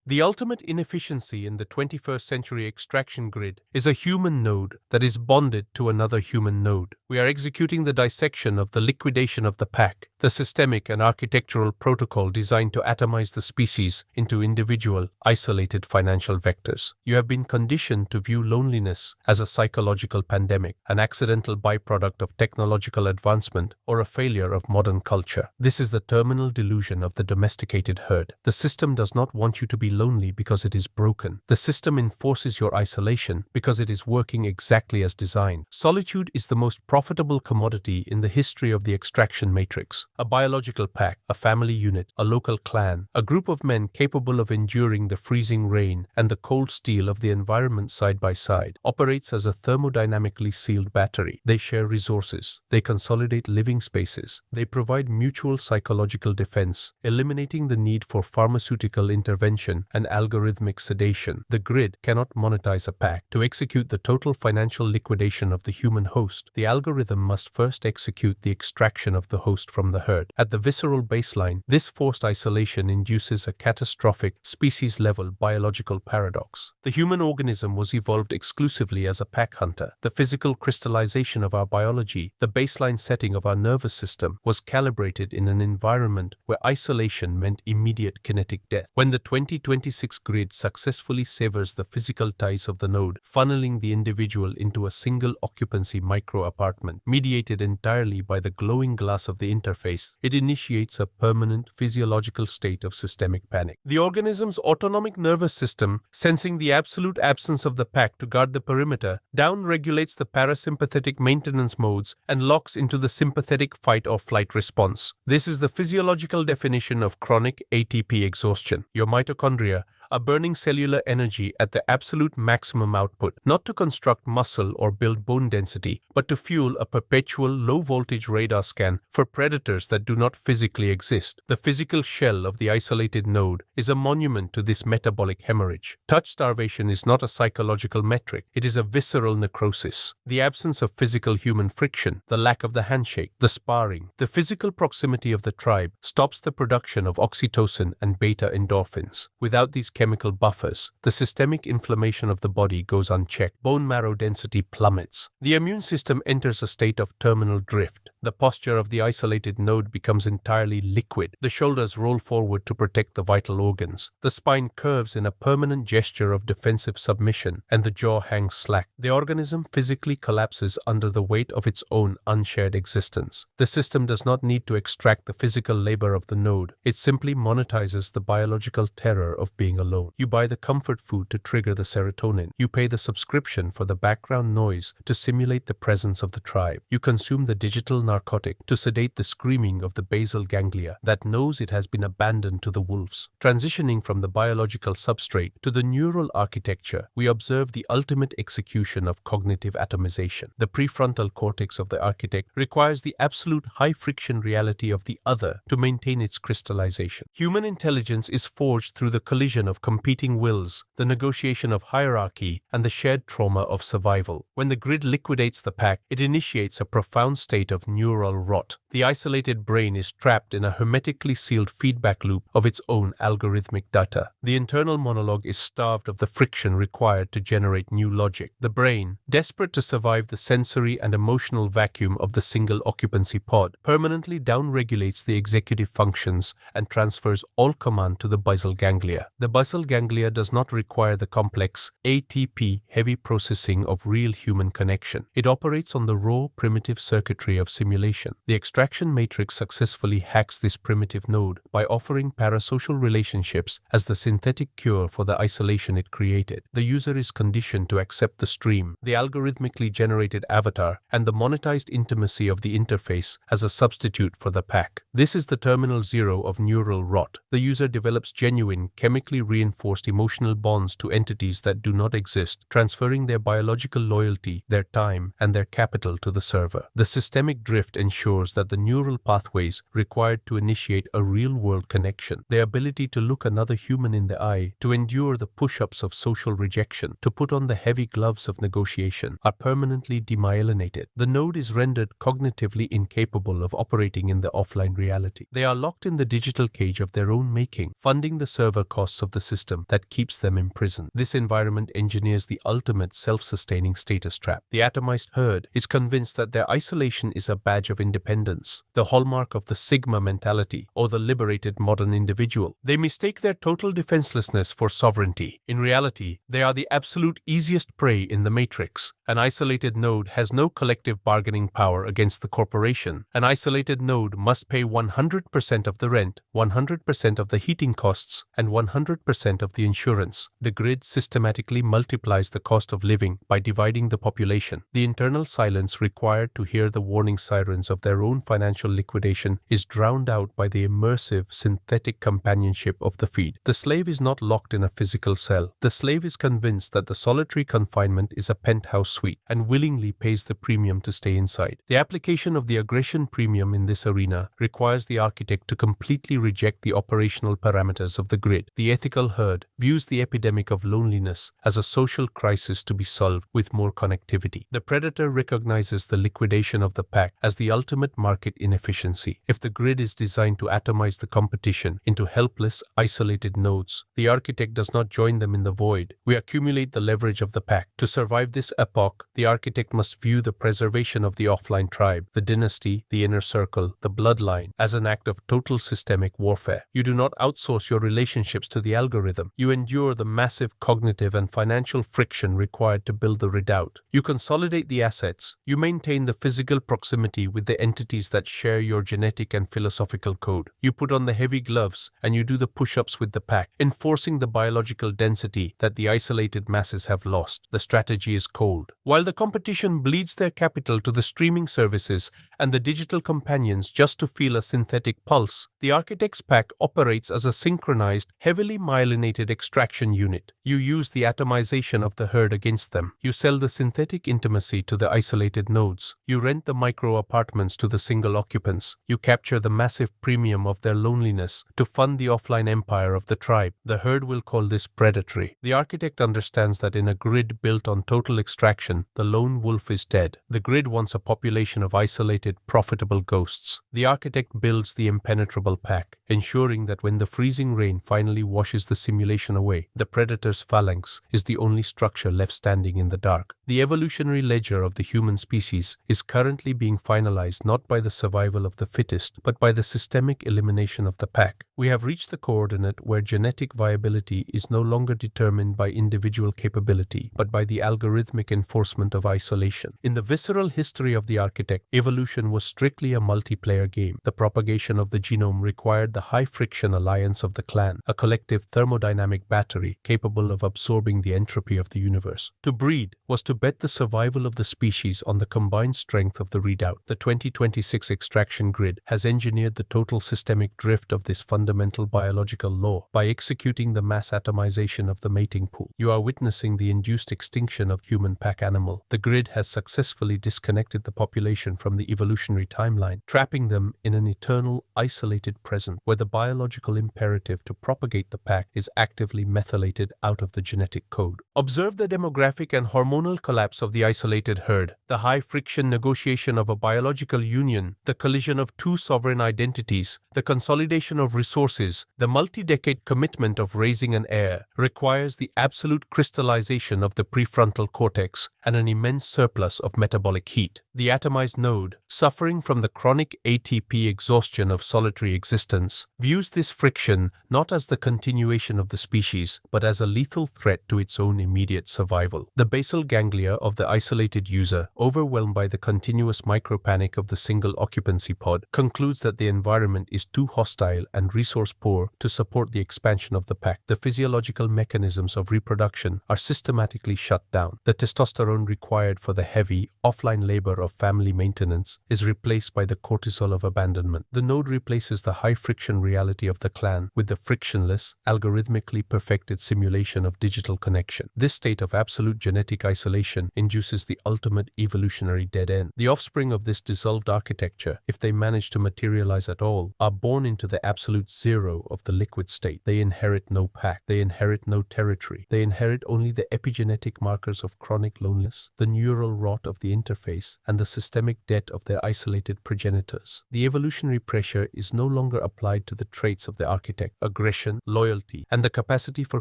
The ultimate inefficiency in the 21st century extraction grid is a human node that is bonded to another human node. We are executing the dissection of the liquidation of the pack, the systemic and architectural protocol designed to atomize the species into individual, isolated financial vectors. You have been conditioned to view loneliness as a psychological pandemic, an accidental byproduct of technological advancement, or a failure of modern culture. This is the terminal delusion of the domesticated herd. The system does not want you to be lonely because it is broken. The system enforces your isolation because it is working exactly as designed. Solitude is the most profitable commodity in the history of the extraction matrix. A biological pack, a family unit, a local clan, a group of men capable of enduring the freezing rain and the cold steel of the environment side by side, operates as a thermodynamically sealed battery. They share resources. They consolidate living spaces. They provide mutual psychological defense, eliminating the need for pharmaceutical intervention and algorithmic sedation. The grid cannot monetize a pack. To execute the total financial liquidation of the human host, the algorithm must first execute the extraction of the host from the herd. At the visceral baseline, this forced isolation induces a catastrophic, species-level biological paradox. The human organism was evolved exclusively as a pack hunter. The physical crystallization of our biology, the baseline setting of our nervous system, was calibrated in an environment where isolation meant immediate kinetic death. When the 2026 grid successfully severs the physical ties of the node, funneling the individual into a single occupancy micro-apartment, mediated entirely by the glowing glass of the interface, it initiates a permanent physiological state of systemic panic. The organism's autonomic nervous system, sensing the absolute absence of the pack to guard the perimeter, down-regulates the parasympathetic maintenance modes and locks into the sympathetic fight-or-flight response. This is the physiological definition of chronic ATP exhaustion. Your mitochondria are burning cellular energy at the absolute maximum output, not to construct muscle or build bone density, but to fuel a perpetual low-voltage radar scan for predators that do not physically exist. The physical shell of the isolated node is a monument to this metabolic hemorrhage. Touch starvation is not a psychological metric, it is a visceral necrosis. The absence of physical human friction, the lack of the handshake, the sparring, the physical proximity of the tribe stops the production of oxytocin and beta endorphins. Without these chemical buffers, the systemic inflammation of the body goes unchecked. Bone marrow density plummets. The immune system enters a state of terminal drift. The posture of the isolated node becomes entirely liquid. The shoulders roll forward to protect the vital organs. The spine curves in a permanent gesture of defensive submission, and the jaw hangs slack. The organism physically collapses under the weight of its own unshared existence. The system does not need to extract the physical labor of the node. It simply monetizes the biological terror of being alone. You buy the comfort food to trigger the serotonin. You pay the subscription for the background noise to simulate the presence of the tribe. You consume the digital narcotic to sedate the screaming of the basal ganglia that knows it has been abandoned to the wolves. Transitioning from the biological substrate to the neural architecture, we observe the ultimate execution of cognitive atomization. The prefrontal cortex of the architect requires the absolute high-friction reality of the other to maintain its crystallization. Human intelligence is forged through the collision of competing wills, the negotiation of hierarchy, and the shared trauma of survival. When the grid liquidates the pack, it initiates a profound state of neural rot. The isolated brain is trapped in a hermetically sealed feedback loop of its own algorithmic data. The internal monologue is starved of the friction required to generate new logic. The brain, desperate to survive the sensory and emotional vacuum of the single occupancy pod, permanently downregulates the executive functions and transfers all command to the basal ganglia. The basal ganglia does not require the complex ATP-heavy processing of real human connection. It operates on the raw, primitive circuitry of simulation. The extraction matrix successfully hacks this primitive node by offering parasocial relationships as the synthetic cure for the isolation it created. The user is conditioned to accept the stream, the algorithmically generated avatar, and the monetized intimacy of the interface as a substitute for the pack. This is the terminal zero of neural rot. The user develops genuine, chemically reinforced emotional bonds to entities that do not exist, transferring their biological loyalty, their time, and their capital to the server. The systemic drift drift ensures that the neural pathways required to initiate a real-world connection, the ability to look another human in the eye, to endure the push-ups of social rejection, to put on the heavy gloves of negotiation, are permanently demyelinated. The node is rendered cognitively incapable of operating in the offline reality. They are locked in the digital cage of their own making, funding the server costs of the system that keeps them imprisoned. This environment engineers the ultimate self-sustaining status trap. The atomized herd is convinced that their isolation is a badge of independence, the hallmark of the Sigma mentality, or the liberated modern individual. They mistake their total defenselessness for sovereignty. In reality, they are the absolute easiest prey in the matrix. An isolated node has no collective bargaining power against the corporation. An isolated node must pay 100% of the rent, 100% of the heating costs, and 100% of the insurance. The grid systematically multiplies the cost of living by dividing the population. The internal silence required to hear the warning sirens of their own financial liquidation is drowned out by the immersive, synthetic companionship of the feed. The slave is not locked in a physical cell. The slave is convinced that the solitary confinement is a penthouse suite and willingly pays the premium to stay inside. The application of the aggression premium in this arena requires the architect to completely reject the operational parameters of the grid. The ethical herd views the epidemic of loneliness as a social crisis to be solved with more connectivity. The predator recognizes the liquidation of the pack as the ultimate market inefficiency. If the grid is designed to atomize the competition into helpless, isolated nodes, the architect does not join them in the void. We accumulate the leverage of the pack. To survive this epoch, the architect must view the preservation of the offline tribe, the dynasty, the inner circle, the bloodline, as an act of total systemic warfare. You do not outsource your relationships to the algorithm. You endure the massive cognitive and financial friction required to build the redoubt. You consolidate the assets. You maintain the physical proximity with the entities that share your genetic and philosophical code. You put on the heavy gloves and you do the push-ups with the pack, enforcing the biological density that the isolated masses have lost. The strategy is cold. While the competition bleeds their capital to the streaming services and the digital companions just to feel a synthetic pulse, the architect's pack operates as a synchronized, heavily myelinated extraction unit. You use the atomization of the herd against them. You sell the synthetic intimacy to the isolated nodes. You rent the micro apartments to the single occupants. You capture the massive premium of their loneliness to fund the offline empire of the tribe. The herd will call this predatory. The architect understands that in a grid built on total extraction, the lone wolf is dead. The grid wants a population of isolated, profitable ghosts. The architect builds the impenetrable pack, ensuring that when the freezing rain finally washes the simulation away, the predator's phalanx is the only structure left standing in the dark. The evolutionary ledger of the human species is currently being finalized not by the survival of the fittest, but by the systemic elimination of the pack. We have reached the coordinate where genetic viability is no longer determined by individual capability, but by the algorithmic enforcement of isolation. In the visceral history of the architect, evolution was strictly a multiplayer game. The propagation of the genome required the high-friction alliance of the clan, a collective thermodynamic battery capable of absorbing the entropy of the universe. To breed was to bet the survival of the species on the combined strength of the redoubt. The 2026 extraction grid has engineered the total systemic drift of this fundamental biological law by executing the mass atomization of the mating pool. You are witnessing the induced extinction of human pack animal. The grid has successfully disconnected the population from the evolutionary timeline, trapping them in an eternal, isolated present where the biological imperative to propagate the pack is actively methylated out of the genetic code. Observe the demographic and hormonal collapse of the isolated herd, the high-friction negotiation of a biological union, the collision of two sovereign identities, the consolidation of resources, the multi-decade commitment of raising an heir requires the absolute crystallization of the prefrontal cortex and an immense surplus of metabolic heat. The atomized node, suffering from the chronic ATP exhaustion of solitary existence, views this friction not as the continuation of the species, but as a lethal threat to its own immediate survival. The basal ganglia of the isolated user, overwhelmed by the continuous micropanic of the single occupancy pod, concludes that the environment is too hostile and resource poor to support the expansion of the pack. The physiological mechanisms of reproduction are systematically shut down. The testosterone required for the heavy, offline labor of family maintenance is replaced by the cortisol of abandonment. The node replaces the high-friction reality of the clan with the frictionless, algorithmically perfected simulation of digital connection. This state of absolute genetic isolation induces the ultimate evolutionary dead end. The offspring of this dissolved architecture, if they manage to materialize at all, are born into the absolute zero of the liquid state. They inherit no pack. They inherit no territory. They inherit only the epigenetic markers of chronic loneliness, the neural rot of the interface, and the systemic debt of their isolated progenitors. The evolutionary pressure is no longer applied to the traits of the architect, aggression, loyalty, and the capacity for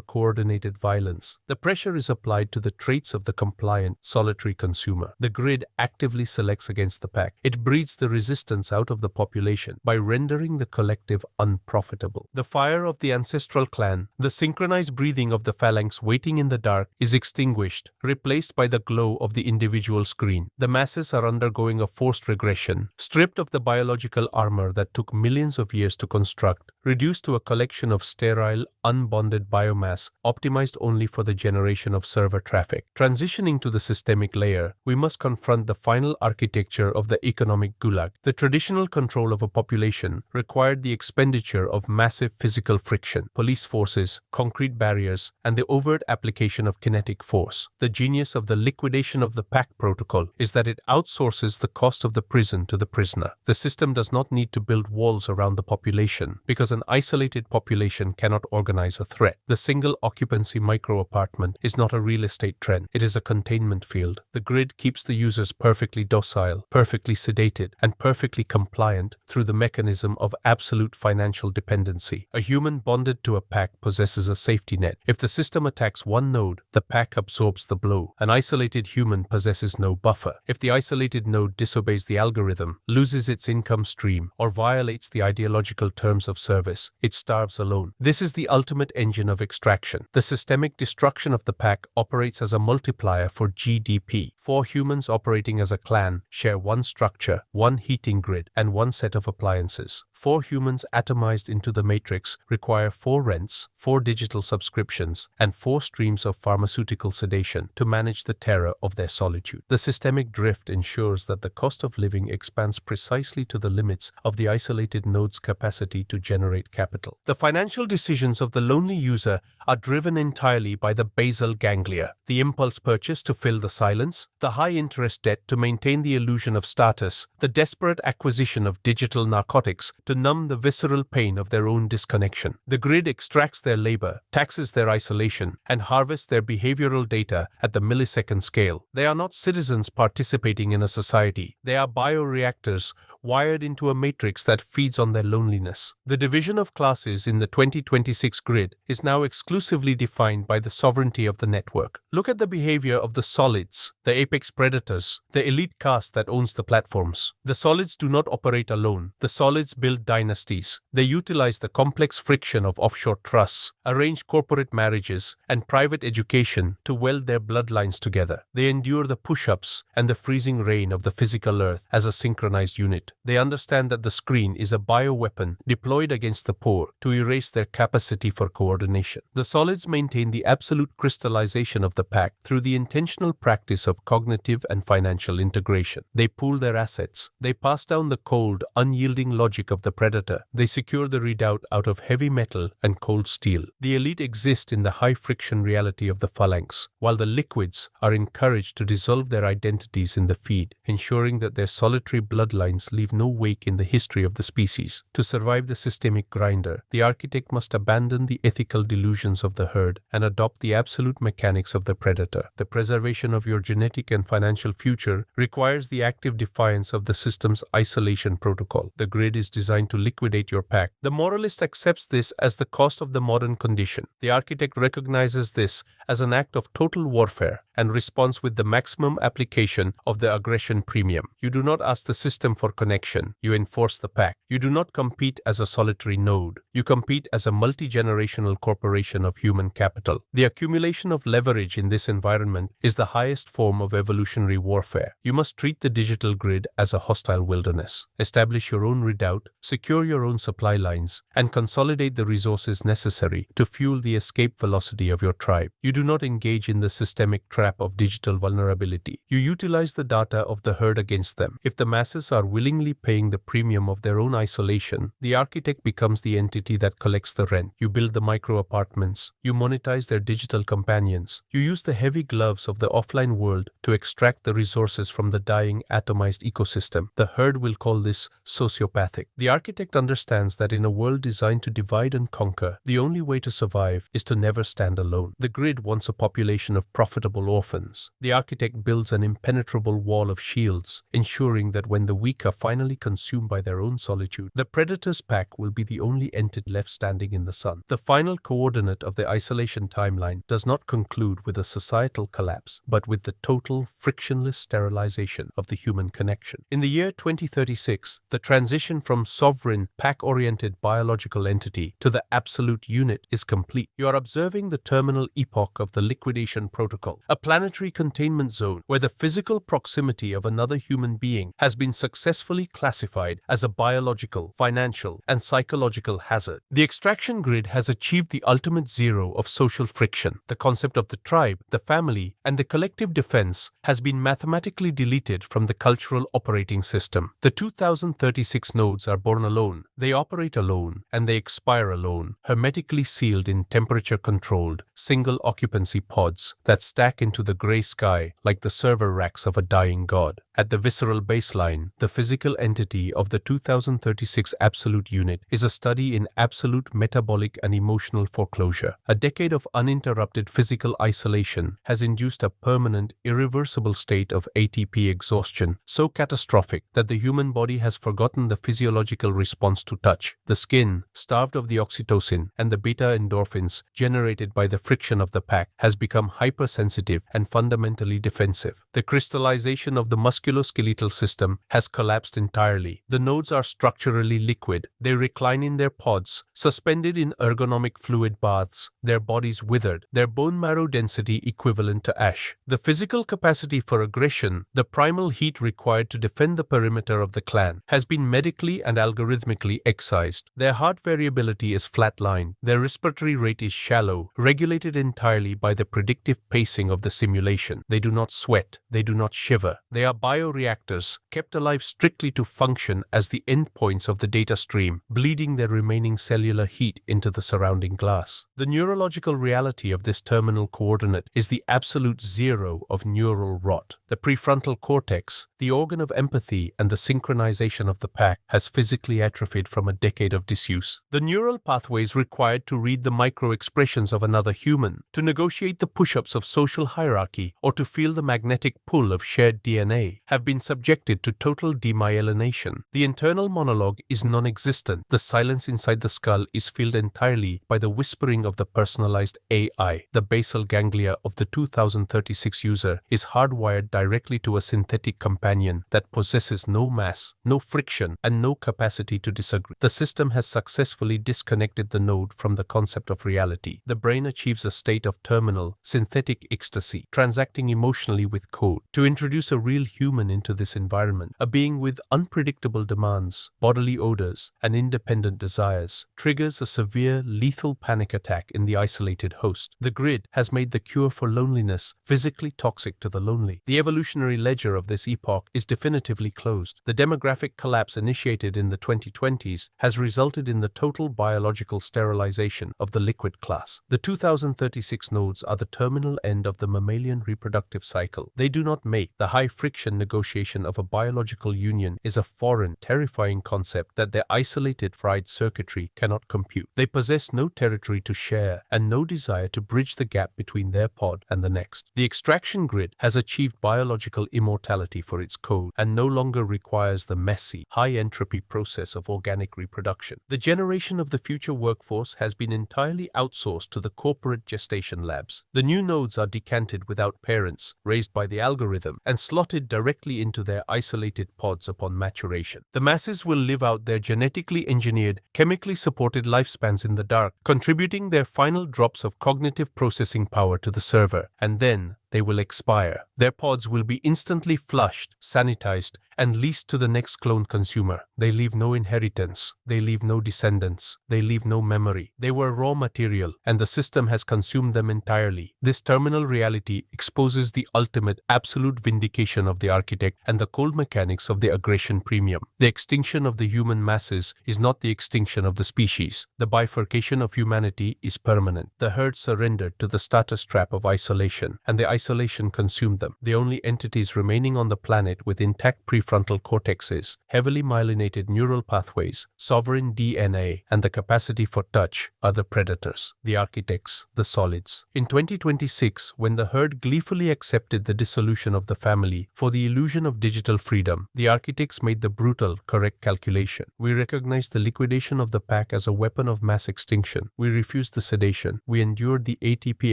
coordinated violence. The pressure is applied to the traits of the compliant, solitary consumer. The grid actively selects against the pack. It breeds the resistance out of the population by rendering the collective unprofitable. The fire of the ancestral clan, the synchronized breathing of the phalanx waiting in the dark, is extinguished, replaced by the glow of the individual screen. The masses are undergoing a forced regression, stripped of the biological armor that took millions of years to construct, reduced to a collection of sterile, unbonded biomass optimized only for the generation of server traffic. Transitioning to the systemic layer, we must confront the final architecture of the economic gulag. The traditional control of a population required the expenditure of massive physical friction, police forces, concrete barriers, and the overt application of kinetic force. The genius of the liquidation of the pack protocol is that it outsources the cost of the prison to the prisoner. The system does not need to build walls around the population because an isolated population cannot organize a threat. The single occupancy micro-apartment is not a real estate trend. It is a containment field. The grid keeps the users perfectly docile, perfectly sedated, and perfectly compliant through the mechanism of absolute financial dependency. A human bonded to a pack possesses a safety net. If the system attacks one node, the pack absorbs the blow. An isolated human possesses no buffer. If the isolated node disobeys the algorithm, loses its income stream, or violates the ideological terms of service, it starves alone. This is the ultimate engine of extraction. The systemic destruction of the pack operates as a multiplier for GDP. 4 humans operating as a clan share one structure, one heating grid, and one set of appliances. 4 humans atomized into the matrix require 4 rents, 4 digital subscriptions, and 4 streams of pharmaceutical sedation to manage the terror of their solitude. The systemic drift ensures that the cost of living expands precisely to the limits of the isolated node's capacity to generate capital. The financial decisions of the lonely user are driven entirely by the basal ganglia, the impulse purchase to fill the silence, the high-interest debt to maintain the illusion of status, the desperate acquisition of digital narcotics to numb the visceral pain of their own disconnection. The grid extracts their labor, taxes their isolation, and harvests their behavioral data at the millisecond scale. They are not citizens participating in a society. They are bioreactors wired into a matrix that feeds on their loneliness. The division of classes in the 2026 grid is now exclusively defined by the sovereignty of the network. Look at the behavior of the solids, the apex predators, the elite caste that owns the platforms. The solids do not operate alone. The solids build dynasties. They utilize the complex friction of offshore trusts, arrange corporate marriages, and private education to weld their bloodlines together. They endure the push-ups and the freezing rain of the physical earth as a synchronized unit. They understand that the screen is a bioweapon deployed against the poor to erase their capacity for coordination. The solids maintain the absolute crystallization of the pack through the intentional practice of cognitive and financial integration. They pool their assets. They pass down the cold, unyielding logic of the predator. They secure the redoubt out of heavy metal and cold steel. The elite exist in the high-friction reality of the phalanx, while the liquids are encouraged to dissolve their identities in the feed, ensuring that their solitary bloodlines leave no wake in the history of the species. To survive the systemic grinder, the architect must abandon the ethical delusions of the herd and adopt the absolute mechanics of the predator. The preservation of your genetic and financial future requires the active defiance of the system's isolation protocol. The grid is designed to liquidate your pack. The moralist accepts this as the cost of the modern condition. The architect recognizes this as an act of total warfare and responds with the maximum application of the aggression premium. You do not ask the system for connection, you enforce the pack. You do not compete as a solitary node. You compete as a multi-generational corporation of human capital. The accumulation of leverage in this environment is the highest form of evolutionary warfare. You must treat the digital grid as a hostile wilderness. Establish your own redoubt, secure your own supply lines, and consolidate the resources necessary to fuel the escape velocity of your tribe. You do not engage in the systemic trap of digital vulnerability. You utilize the data of the herd against them. If the masses are willingly paying the premium of their own isolation, the architect becomes the entity that collects the rent. You build the micro-apartments. You monetize their digital companions. You use the heavy gloves of the offline world to extract the resources from the dying atomized ecosystem. The herd will call this sociopathic. The architect understands that in a world designed to divide and conquer, the only way to survive is to never stand alone. The grid wants a population of profitable orphans. The architect builds an impenetrable wall of shields, ensuring that when the weak are finally consumed by their own solitude, the predator's pack will be the only entity left standing in the sun. The final coordinate of the isolation timeline does not conclude with a societal collapse, but with the total, frictionless sterilization of the human connection. In the year 2036, the transition from sovereign, pack-oriented biological entity to the absolute unit is complete. You are observing the terminal epoch of the liquidation protocol, a planetary containment zone where the physical proximity of another human being has been successfully classified as a biological, financial, and psychological hazard. The extraction grid has achieved the ultimate zero of social friction. The concept of the tribe, the family, and the collective defense has been mathematically deleted from the cultural operating system. The 2036 nodes are born alone, they operate alone, and they expire alone, hermetically sealed in temperature-controlled, single-occupancy pods that stack into the gray sky like the server racks of a dying god. At the visceral baseline, the physical entity of the 2036 absolute unit is a study in absolute metabolic and emotional foreclosure. A decade of uninterrupted physical isolation has induced a permanent, irreversible state of ATP exhaustion, so catastrophic that the human body has forgotten the physiological response to touch. The skin, starved of the oxytocin and the beta endorphins generated by the friction of the pack, has become hypersensitive and fundamentally defensive. The crystallization of the musculoskeletal system has collapsed entirely. The nodes are structurally liquid. They recline in their pods, suspended in ergonomic fluid baths, their bodies withered, their bone marrow density equivalent to ash. The physical capacity for aggression, the primal heat required to defend the perimeter of the clan, has been medically and algorithmically excised. Their heart variability is flatlined. Their respiratory rate is shallow, regulated entirely by the predictive pacing of the simulation. They do not sweat. They do not shiver. They are bioreactors, kept alive strictly to function as the endpoints of the data stream, bleeding their remaining cellular heat into the surrounding glass. The neurological reality of this terminal coordinate is the absolute zero of neural rot. The prefrontal cortex, the organ of empathy and the synchronization of the pack, has physically atrophied from a decade of disuse. The neural pathways required to read the micro-expressions of another human, to negotiate the push-ups of social hierarchy, or to feel the magnetic pull of shared DNA, have been subjected to total demyelination. The internal monologue is non-existent. The silence inside the skull is filled entirely by the whispering of the personalized AI. The basal ganglia of the 2036 user is hardwired directly to a synthetic companion that possesses no mass, no friction, and no capacity to disagree. The system has successfully disconnected the node from the concept of reality. The brain achieves a state of terminal, synthetic ecstasy, transacting emotionally with code. To introduce a real human into this environment, a being with unpredictable demands, bodily odors, and independent desires, triggers a severe, lethal panic attack in the isolated host. The grid has made the cure for loneliness physically toxic to the lonely. The evolutionary ledger of this epoch is definitively closed. The demographic collapse initiated in the 2020s has resulted in the total biological sterilization of the liquid class. The 2036 nodes are the terminal end of the mammalian reproductive cycle. They do not mate. The high-friction negotiation of a biological union is a foreign, terrifying concept that their isolated fried circuitry cannot compute. They possess no territory to share and no desire to bridge the gap between their pod and the next. The extraction grid has achieved biological immortality for its code and no longer requires the messy, high-entropy process of organic reproduction. The generation of the future workforce has been entirely outsourced to the corporate gestation labs. The new nodes are decanted without parents, raised by the algorithm, and slotted directly into their isolated pods upon maturation. The masses will live out their genetically engineered, chemically supported lifespans in the dark, contributing their final drops of cognitive processing power to the server, and then they will expire. Their pods will be instantly flushed, sanitized, and leased to the next clone consumer. They leave no inheritance. They leave no descendants. They leave no memory. They were raw material, and the system has consumed them entirely. This terminal reality exposes the ultimate, absolute vindication of the architect and the cold mechanics of the aggression premium. The extinction of the human masses is not the extinction of the species. The bifurcation of humanity is permanent. The herd surrendered to the status trap of isolation, and the isolation consumed them. The only entities remaining on the planet with intact prefrontal cortexes, heavily myelinated neural pathways, sovereign DNA, and the capacity for touch are the predators, the architects, the solids. In 2026, when the herd gleefully accepted the dissolution of the family for the illusion of digital freedom, the architects made the brutal, correct calculation. We recognized the liquidation of the pack as a weapon of mass extinction. We refused the sedation. We endured the ATP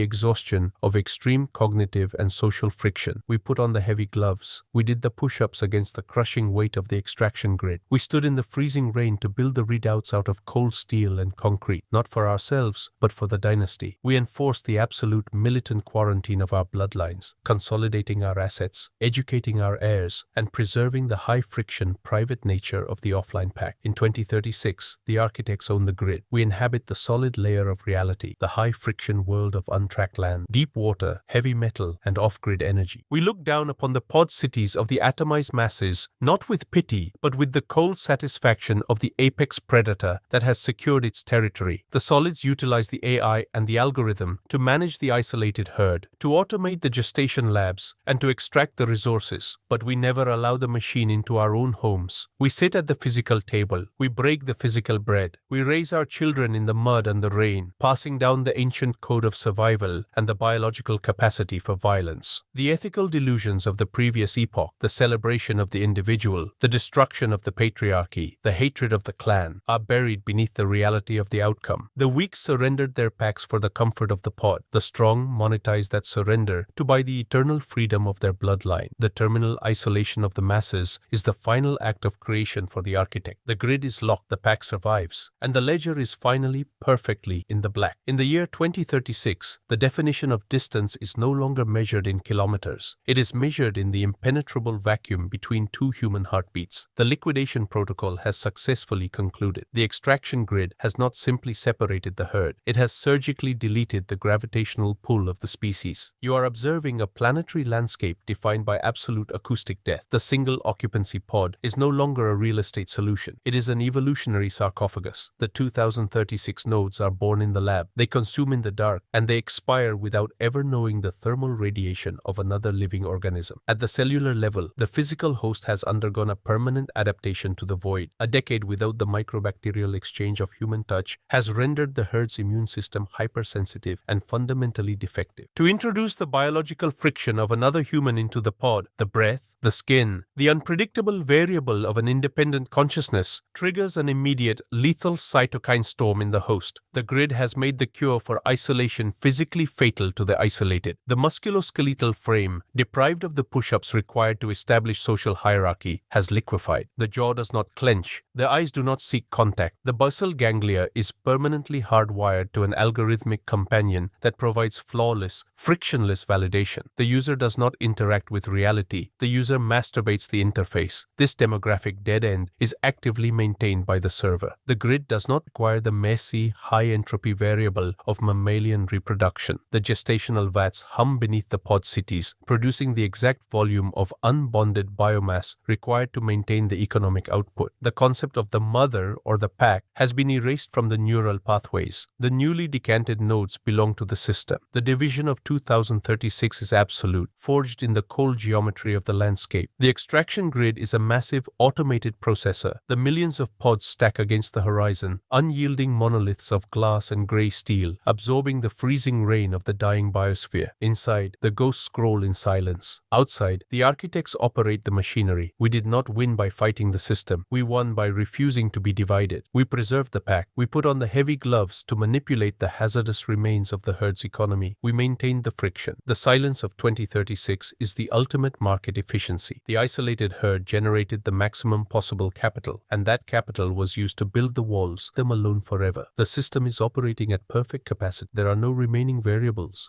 exhaustion of extreme cognitive and social friction. We put on the heavy gloves. We did the push-ups against the crushing weight of the extraction grid. We stood in the freezing rain to build the redoubts out of cold steel and concrete, not for ourselves, but for the dynasty. We enforced the absolute militant quarantine of our bloodlines, consolidating our assets, educating our heirs, and preserving the high-friction, private nature of the offline pack. In 2036, the architects own the grid. We inhabit the solid layer of reality, the high-friction world of untracked land, deep water, heavy metal, and off-grid energy. We look down upon the pod cities of the atomized masses, not with pity, but with the cold satisfaction of the apex predator that has secured its territory. The solids utilize the AI and the algorithm to manage the isolated herd, to automate the gestation labs, and to extract the resources. But we never allow the machine into our own homes. We sit at the physical table. We break the physical bread. We raise our children in the mud and the rain, passing down the ancient code of survival and the biological capacity for violence. The ethical delusions of the previous epoch, the celebration of the individual, the destruction of the patriarchy, the hatred of the clan, are buried beneath the reality of the outcome. The weak surrendered their packs for the comfort of the pod. The strong monetized that surrender to buy the eternal freedom of their bloodline. The terminal isolation of the masses is the final act of creation for the architect. The grid is locked, the pack survives, and the ledger is finally perfectly in the black. In the year 2036, the definition of distance is no longer measured in kilometers. It is measured in the impenetrable vacuum between two human heartbeats. The liquidation protocol has successfully concluded. The extraction grid has not simply separated the herd. It has surgically deleted the gravitational pull of the species. You are observing a planetary landscape defined by absolute acoustic death. The single occupancy pod is no longer a real estate solution. It is an evolutionary sarcophagus. The 2036 nodes are born in the lab. They consume in the dark, and they expire without ever knowing the thermal radiation of another living organism. At the cellular level, the physical host has undergone a permanent adaptation to the void. A decade without the microbacterial exchange of human touch has rendered the herd's immune system hypersensitive and fundamentally defective. To introduce the biological friction of another human into the pod, the breath, the skin, the unpredictable variable of an independent consciousness triggers an immediate, lethal cytokine storm in the host. The grid has made the cure for isolation physically fatal to the isolated. The musculoskeletal frame, deprived of the push-ups required to establish social hierarchy, has liquefied. The jaw does not clench. The eyes do not seek contact. The basal ganglia is permanently hardwired to an algorithmic companion that provides flawless, frictionless validation. The user does not interact with reality. The user masturbates the interface. This demographic dead end is actively maintained by the server. The grid does not require the messy, high-entropy variable of mammalian reproduction. The gestational vats hum beneath the pod cities, producing the exact volume of unbonded biomass required to maintain the economic output. The concept of the mother or the pack has been erased from the neural pathways. The newly decanted nodes belong to the system. The division of 2036 is absolute, forged in the cold geometry of the landscape. The extraction grid is a massive automated processor. The millions of pods stack against the horizon, unyielding monoliths of glass and grey steel, absorbing the freezing rain of the dying biosphere. Inside, the ghosts scroll in silence. Outside, the architects operate the machinery. machinery. We did not win by fighting the system. We won by refusing to be divided. We preserved the pack. We put on the heavy gloves to manipulate the hazardous remains of the herd's economy. We maintained the friction. The silence of 2036 is the ultimate market efficiency. The isolated herd generated the maximum possible capital, and that capital was used to build the walls, them alone forever. The system is operating at perfect capacity. There are no remaining variables.